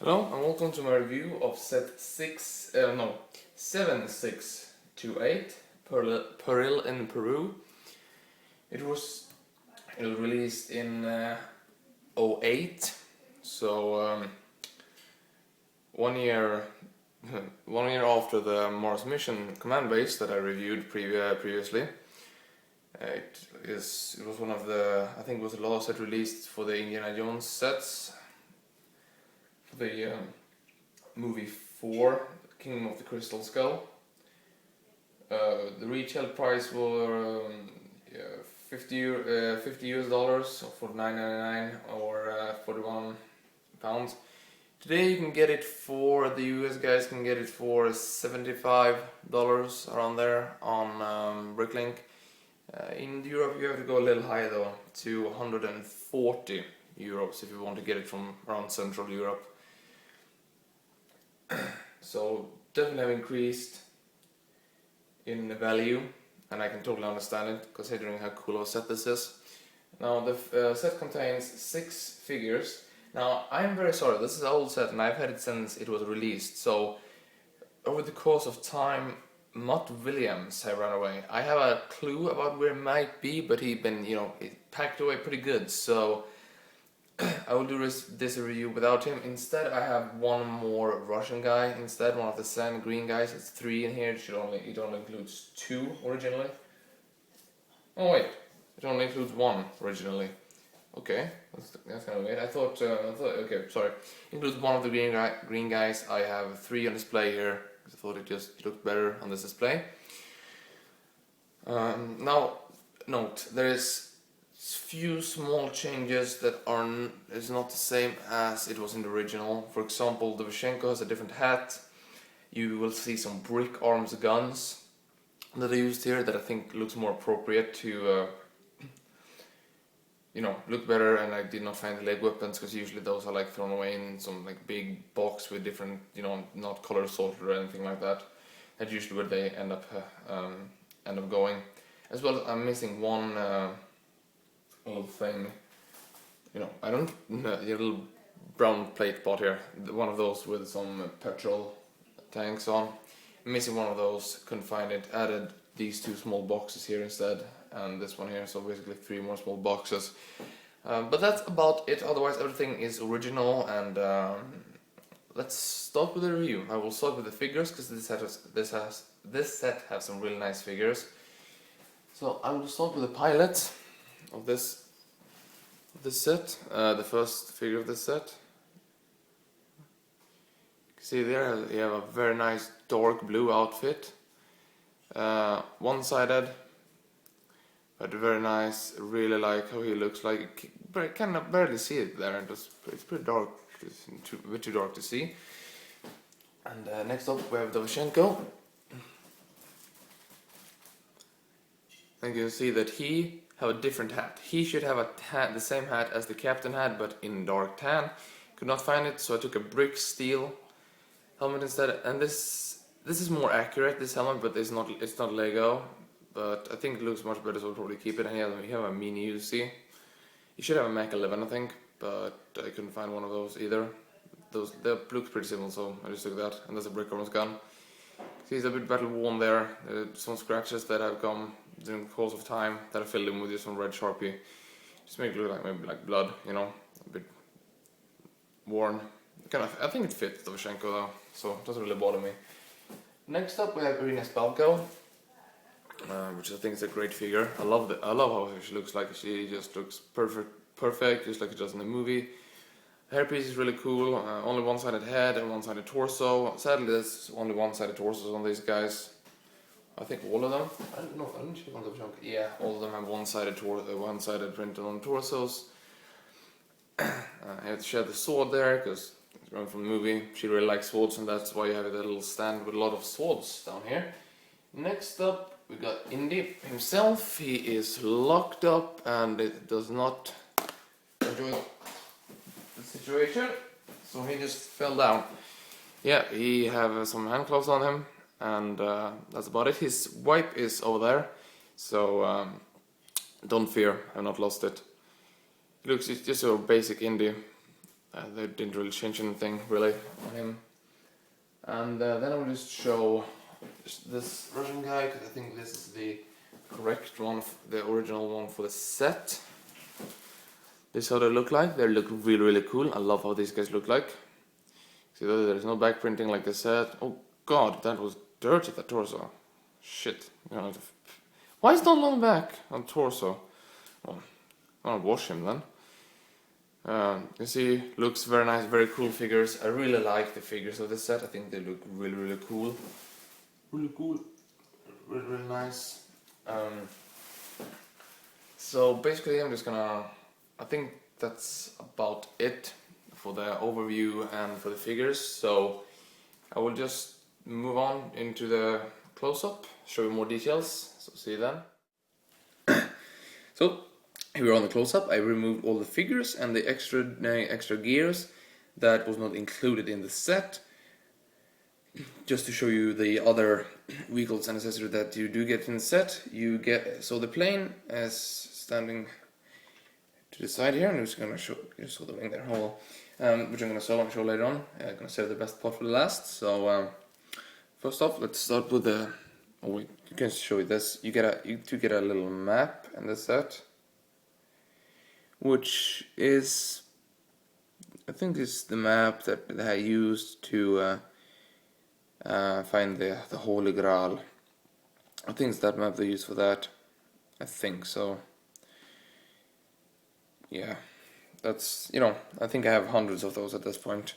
Hello and welcome to my review of set 7628 Peril in Peru. It was released in '08, so 1 year one year after the Mars Mission command base that I reviewed previously. It was one of the, I think it was the last set released for the Indiana Jones sets. The movie 4, Kingdom of the Crystal Skull. The retail price were 50 US dollars for $9.99 or 41 pounds. Today you can get it for, the US guys can get it for $75 around there on Bricklink. In Europe you have to go a little higher though, to 140 euros if you want to get it from around Central Europe. So definitely have increased in the value, and I can totally understand it considering how cool of a set this is. Now the set contains 6 figures. Now I'm very sorry, this is an old set and I've had it since it was released, so over the course of time Mutt Williams have run away. I have a clue about where it might be, but he's been, packed away pretty good, so I will do this review without him. Instead I have one more Russian guy instead, one of the sand green guys. It's 3 in here, it only includes 2 originally. Oh wait, it only includes 1 originally. Okay, that's kind of weird. I thought okay, sorry. Includes 1 of the green guys. I have 3 on display here, because I thought it looked better on this display. Now, note, there is few small changes that is not the same as it was in the original. For example, the Shank has a different hat. You will see some brick arms guns that I used here that I think looks more appropriate to look better, and I did not find the leg weapons because usually those are like thrown away in some like big box with different, not color sorted or anything like that. That's usually where they end up going. As well as I'm missing one little thing, I don't know, a little brown plate pot here, one of those with some petrol tanks on. I'm missing one of those, couldn't find it, added these 2 small boxes here instead, and this one here, so basically 3 more small boxes. But that's about it, otherwise everything is original, and let's start with the review. I will start with the figures, because this set has some really nice figures. So I will start with the pilot of this set, the first figure of this set. You can see there you have a very nice dark blue outfit, one-sided, but very nice. Really like how he looks like. I can barely see it there, and it's pretty dark, it's a bit too dark to see. And next up we have Dovzhenko. And you can see that he have a different hat. He should have the same hat as the captain had, but in dark tan. Could not find it, so I took a brick steel helmet instead. And this is more accurate, this helmet, but it's not Lego. But I think it looks much better, so I'll probably keep it. And here we have a mini UC. You should have a Mac 11, I think, but I couldn't find one of those either. That looks pretty similar, so I just took that. And there's a brick armor's gun. See, he's a bit battle worn there. Some scratches that have come during the course of time that I filled in with just some red Sharpie. Just make it look like maybe like blood, a bit worn. I think it fits Dovzhenko though, so it doesn't really bother me. Next up we have Irina Spalko, which I think is a great figure. I love how she looks like. She just looks perfect, just like it does in the movie. Hairpiece is really cool. Only one-sided head and one-sided torso. Sadly, there's only one-sided torsos on these guys. I think all of them. I don't know. I didn't check on the chunk. Yeah, all of them have one-sided printed on torsos. She had the sword there because it's run from the movie. She really likes swords, and that's why you have a little stand with a lot of swords down here. Next up, we got Indy himself. He is locked up and it does not enjoy the situation, so he just fell down. Yeah, he have some hand gloves on him, and that's about it. His wipe is over there, so don't fear, I've not lost it. It looks just a basic indie They didn't really change anything really on him. And then I will just show this Russian guy, because I think this is the correct one, the original one for the set. This is how they look like. They look really cool. I love how these guys look like. See, there's no back printing like the set. Oh god, that was dirty, that torso. Shit. Why is not long back on torso? Well, I'll wash him then. You see, looks very nice, very cool figures. I really like the figures of this set. I think they look really cool. Really cool. Really nice. So basically I'm just gonna... I think that's about it for the overview and for the figures. So I will just move on into the close-up, show you more details. So see you then. So here we're on the close-up. I removed all the figures and the extra gears that was not included in the set, just to show you the other vehicles and accessories that you do get in the set. You get, so the plane is standing to the side here, and I'm just gonna show you saw the wing there, which I'm gonna show later on. I'm gonna save the best part for the last. So first off, let's start with the. Oh, you can show you this. You do get a little map in the set, which is, I think, is the map that I used to find the Holy Grail. I think it's that map they used for that. I think so. Yeah, that's, I think I have hundreds of those at this point.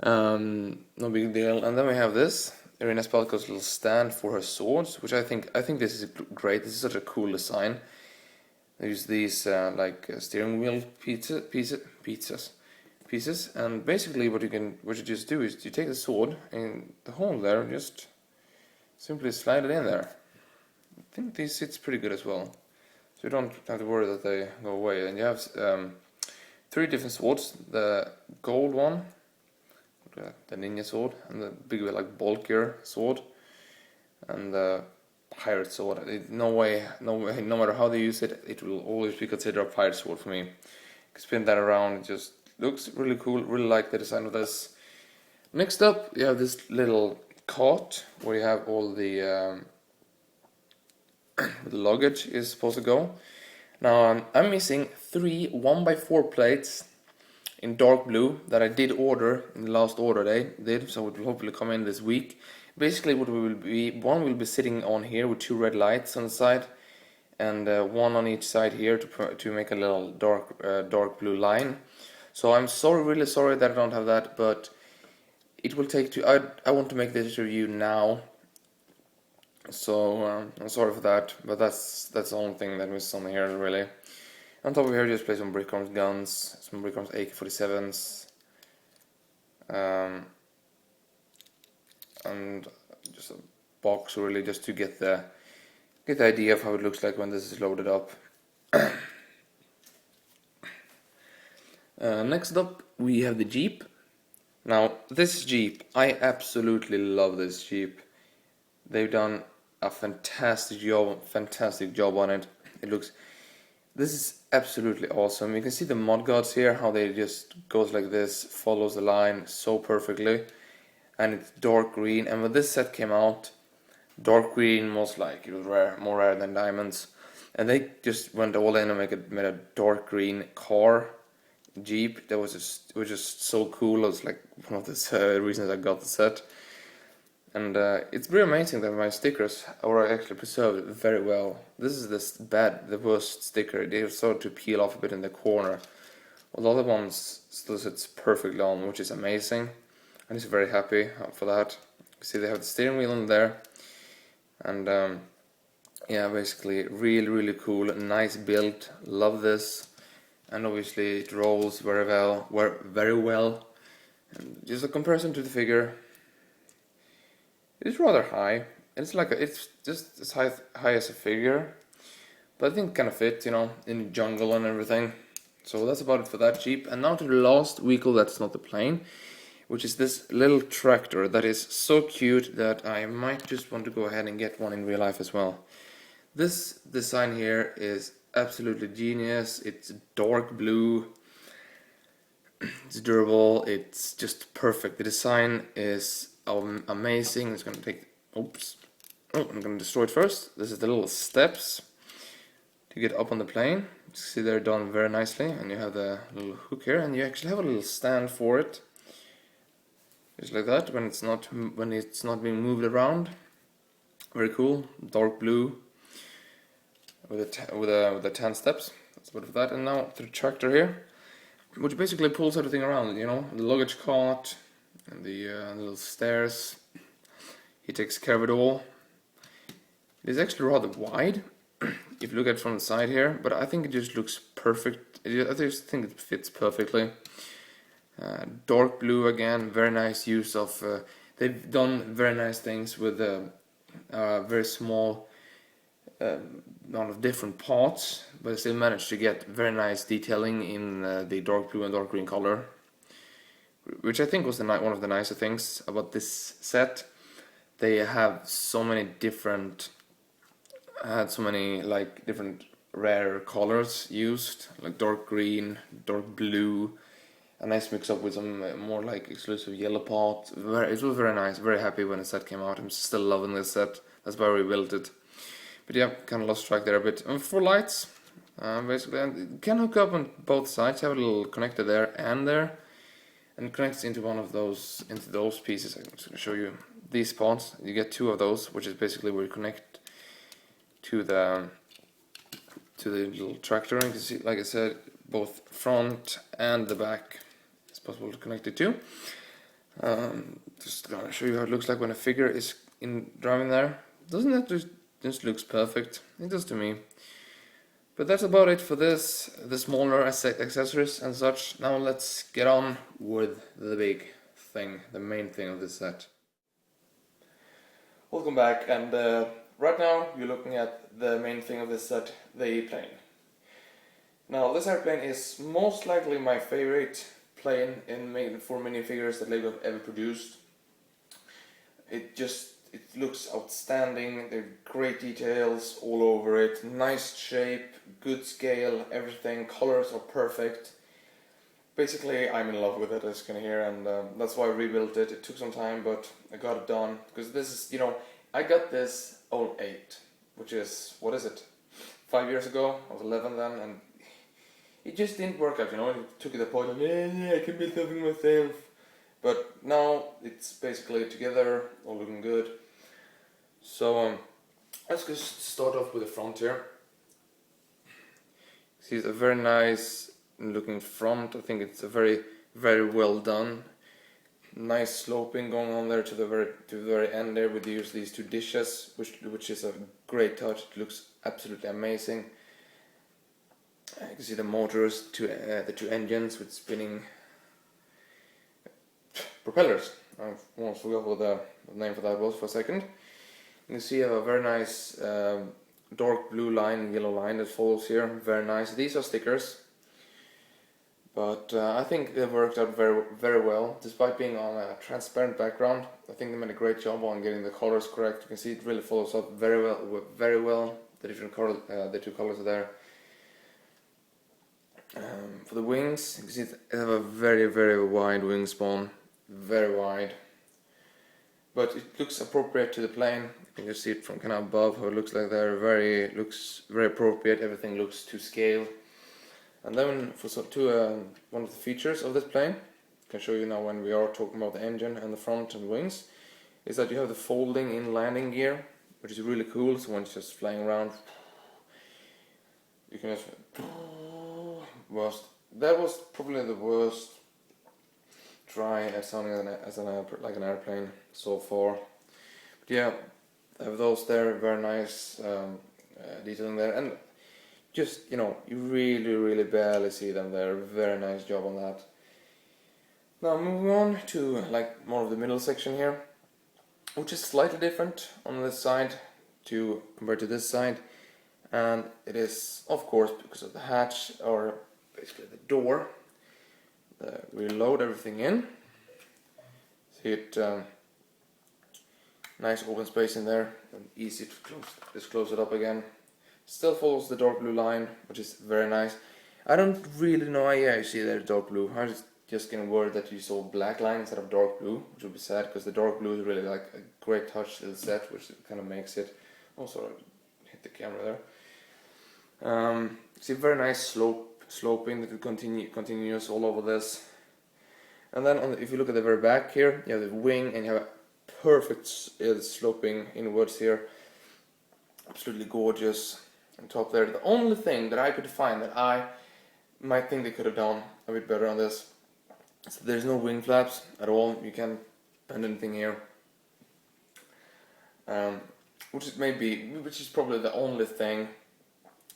No big deal. And then we have this Irina Spalko's little stand for her swords, which I think this is great. This is such a cool design. They use these steering wheel pieces, and basically what you just do is you take the sword in the hole there and just simply slide it in there. I think this sits pretty good as well, so you don't have to worry that they go away. And you have 3 different swords: the gold one, the ninja sword, and the bigger, bulkier sword, and the pirate sword. No matter how they use it, it will always be considered a pirate sword for me. You can spin that around, it just looks really cool. Really like the design of this. Next up, you have this little cart where you have all the the luggage is supposed to go. Now I'm missing 3 1x4 plates in dark blue that I did order in the last order they did, so it will hopefully come in this week. Basically what will be, one will be sitting on here with 2 red lights on the side, and one on each side here to make a little dark blue line. So I'm really sorry that I don't have that, but it will take I want to make this review now, so I'm sorry for that, but that's the only thing that was on here really. On top of here, just play some Brick Arms guns, some Brick Arms AK-47s, and just a box really, just to get the idea of how it looks like when this is loaded up. Next up, we have the Jeep. Now, this Jeep, I absolutely love this Jeep. They've done a fantastic job on it. This is absolutely awesome. You can see the mod gods here, how they just goes like this, follows the line so perfectly, and it's dark green. And when this set came out, dark green was more rare than diamonds, and they just went all in and made a dark green car Jeep. It was just so cool. It was like one of the reasons I got the set. And it's pretty amazing that my stickers are actually preserved very well. This is the worst sticker. They started to peel off a bit in the corner. All the other ones still sits perfectly on, which is amazing. I'm just very happy for that. You see they have the steering wheel in there. And yeah, basically really cool, nice build. Love this. And obviously it rolls very well. And just a comparison to the figure, it's rather high. It's just as high as a figure, but I think it kind of fits, in the jungle and everything. So that's about it for that Jeep. And now to the last vehicle that's not the plane, which is this little tractor that is so cute that I might just want to go ahead and get one in real life as well. This design here is absolutely genius. It's dark blue. It's durable, it's just perfect. The design is amazing. It's gonna take, oops, oh, I'm gonna destroy it first. This is the little steps to get up on the plane. You see they're done very nicely, and you have the little hook here, and you actually have a little stand for it, just like that, when it's not being moved around. Very cool, dark blue with the 10 steps. That's about that. And now the tractor here, which basically pulls everything around. You know, the luggage cart and the little stairs. He takes care of it all. It is actually rather wide if you look at it from the side here, but I think it just looks perfect. I just think it fits perfectly. Dark blue again, very nice use of. They've done very nice things with very small amount of different parts, but they still managed to get very nice detailing in the dark blue and dark green color, which I think was one of the nicer things about this set. They have so many different. Had so many different rare colors used, like dark green, dark blue, a nice mix up with some more like exclusive yellow parts. It was very nice. Very happy when the set came out. I'm still loving this set. That's why we built it. But yeah, kind of lost track there a bit. And for lights, basically, and you can hook up on both sides. You have a little connector there and there, and it connects into those pieces. I'm just going to show you these parts. You get two of those, which is basically where you connect to the little tractor. And you can see, like I said, both front and the back is possible to connect it to. Just gonna show you how it looks like when a figure is driving there. Doesn't that just looks perfect? It does to me. But that's about it for this, the smaller accessories and such. Now let's get on with the big thing, the main thing of this set. Welcome back, and right now you're looking at the main thing of this set, the plane. Now this airplane is most likely my favorite plane for minifigures that LEGO have ever produced. It looks outstanding. There are great details all over it, nice shape, good scale, everything, colors are perfect. Basically I'm in love with it, as you can hear, and that's why I rebuilt it. It took some time, but I got it done, because this is, I got this 08, which is, what is it, 5 years ago. I was 11 then, and it just didn't work out, it took it to the point of, I can build something myself. But now it's basically together, all looking good. So let's just start off with the front here. See, it's a very nice looking front. I think it's a very, very well done. Nice sloping going on there to the very end there with these two dishes, which is a great touch. It looks absolutely amazing. You can see the motors, the two engines with spinning propellers. I almost forgot what the name for that was for a second. You can see you have a very nice dark blue line and yellow line that follows here. Very nice. These are stickers, but I think they worked out very, very well, despite being on a transparent background. I think they made a great job on getting the colors correct. You can see it really follows up very well. The different the two colors are there. For the wings, you can see they have a very, very wide wingspan, very wide, but it looks appropriate to the plane. You can just see it from kind of above how it looks like there. Looks very appropriate. Everything looks to scale. And then one of the features of this plane, I can show you now when we are talking about the engine and the front and wings, is that you have the folding in landing gear, which is really cool. So when it's just flying around, you can just that was probably the worst try at sounding like an airplane so far. But yeah, I have those there, very nice detailing there, and just, you really barely see them there. Very nice job on that. Now moving on to more of the middle section here, which is slightly different on this side compared to this side, and it is of course because of the hatch, or basically the door. We load everything in. See it, nice open space in there, and easy to close. Just close it up again. Still follows the dark blue line, which is very nice. I don't really know. Yeah, you see there dark blue. just getting word that you saw black line instead of dark blue, which would be sad because the dark blue is really like a great touch to the set, which kind of makes it. Oh, sorry, hit the camera there. See, very nice sloping that continues all over this. And then if you look at the very back here, you have the wing and you have a perfect sloping inwards here. Absolutely gorgeous on top there. The only thing that I could find that I might think they could have done a bit better on this is that there's no wing flaps at all. You can't bend anything here. Which is probably the only thing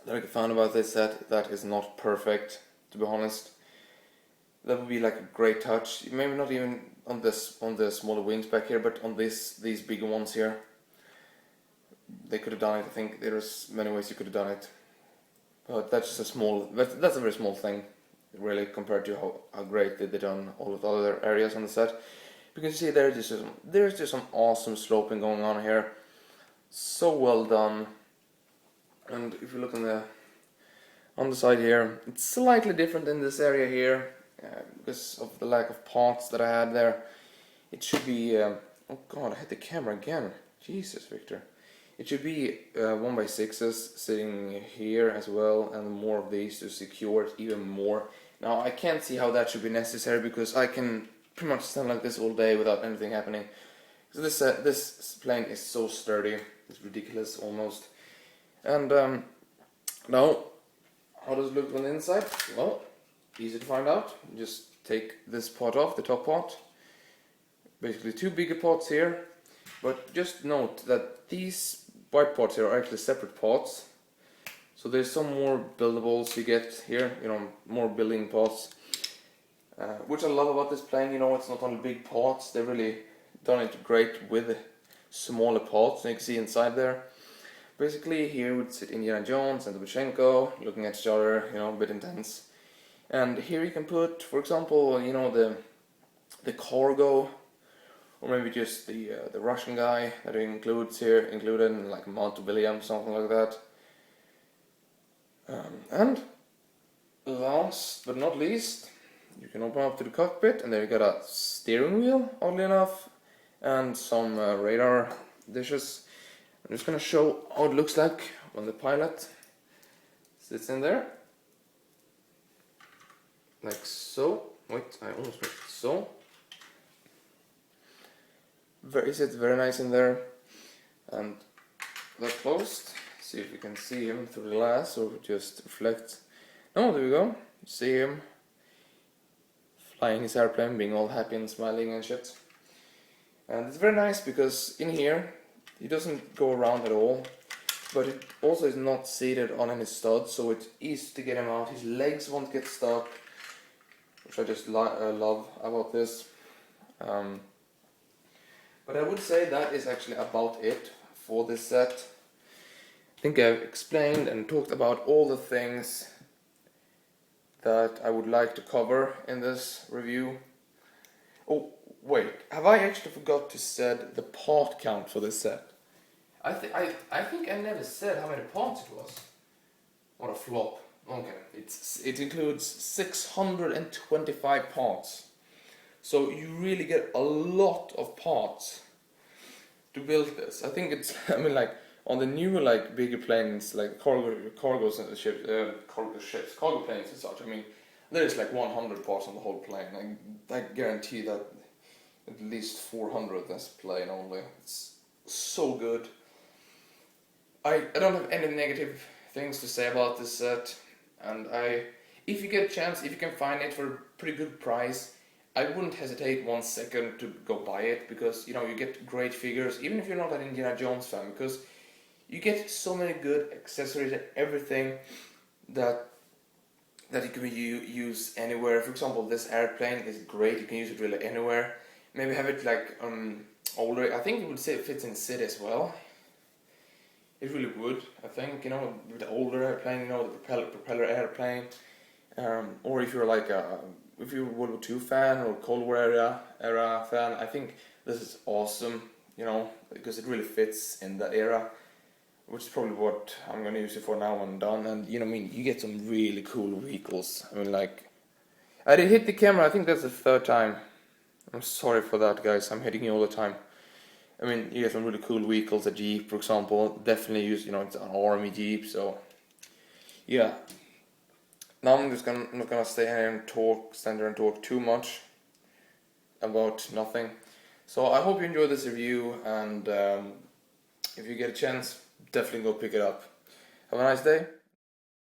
that I could find about this set that is not perfect, to be honest. That would be like a great touch. Maybe not even on the smaller wings back here, but on these bigger ones here, they could have done it. I think there's many ways you could have done it, but that's just that's a very small thing, really, compared to how great they did on all of the other areas on the set. Because you see, there's just some awesome sloping going on here. So well done. And if you look on the side here, it's slightly different in this area here. Because of the lack of parts that I had there. It should be, oh god, I hit the camera again. Jesus, Victor. It should be 1x6s sitting here as well, and more of these to secure it even more. Now I can't see how that should be necessary, because I can pretty much stand like this all day without anything happening. So this plane is so sturdy, it's ridiculous almost. And now, how does it look on the inside? Well, easy to find out. Just take this part off, the top part. Basically two bigger parts here, but just note that these white parts here are actually separate parts. So there's some more buildables you get here, more building parts, which I love about this plane. It's not only big parts, they've really done it great with smaller parts. You can see inside there. Basically here would sit Indiana Jones and the Shank looking at each other, a bit intense. And here you can put, for example, the cargo, or maybe just the Russian guy that it included in like Mount William, something like that. And last but not least, you can open up to the cockpit, and there you got a steering wheel, oddly enough, and some radar dishes. I'm just gonna show how it looks like when the pilot sits in there. Like so. Wait, I almost made it so. Sits very nice in there. And that closed. See if you can see him through the glass or just reflect. Oh, there we go. See him flying his airplane, being all happy and smiling and shit. And it's very nice because in here he doesn't go around at all. But it also is not seated on any studs, so it's easy to get him out. His legs won't get stuck, which I just love about this. But I would say that is actually about it for this set. I think I've explained and talked about all the things that I would like to cover in this review. Oh, wait, have I actually forgot to set the part count for this set? I think I never said how many parts it was. What a flop. Okay, it includes 625 parts. So you really get a lot of parts to build this. I think it's, like on the new bigger planes, like cargo planes and such. There's 100 parts on the whole plane. I guarantee that at least 400 this plane only. It's so good. I don't have any negative things to say about this set, and if you get a chance, if you can find it for a pretty good price, I wouldn't hesitate 1 second to go buy it, because you get great figures, even if you're not an Indiana Jones fan, because you get so many good accessories and everything that you can use anywhere. For example, this airplane is great, you can use it really anywhere. Maybe have it older. I think it would say it fits in city as well. It really would, I think, with the older airplane, the propeller airplane. Or if you're if you're a World War II fan or Cold War era fan, I think this is awesome, because it really fits in that era, which is probably what I'm going to use it for now when I'm done. And, you get some really cool vehicles. I I did hit the camera, I think that's the third time. I'm sorry for that, guys. I'm hitting you all the time. I mean, you get some really cool vehicles, a Jeep, for example. Definitely use, it's an army Jeep, so yeah. Now I'm not gonna stay here and stand there and talk too much about nothing. So I hope you enjoyed this review, and if you get a chance, definitely go pick it up. Have a nice day.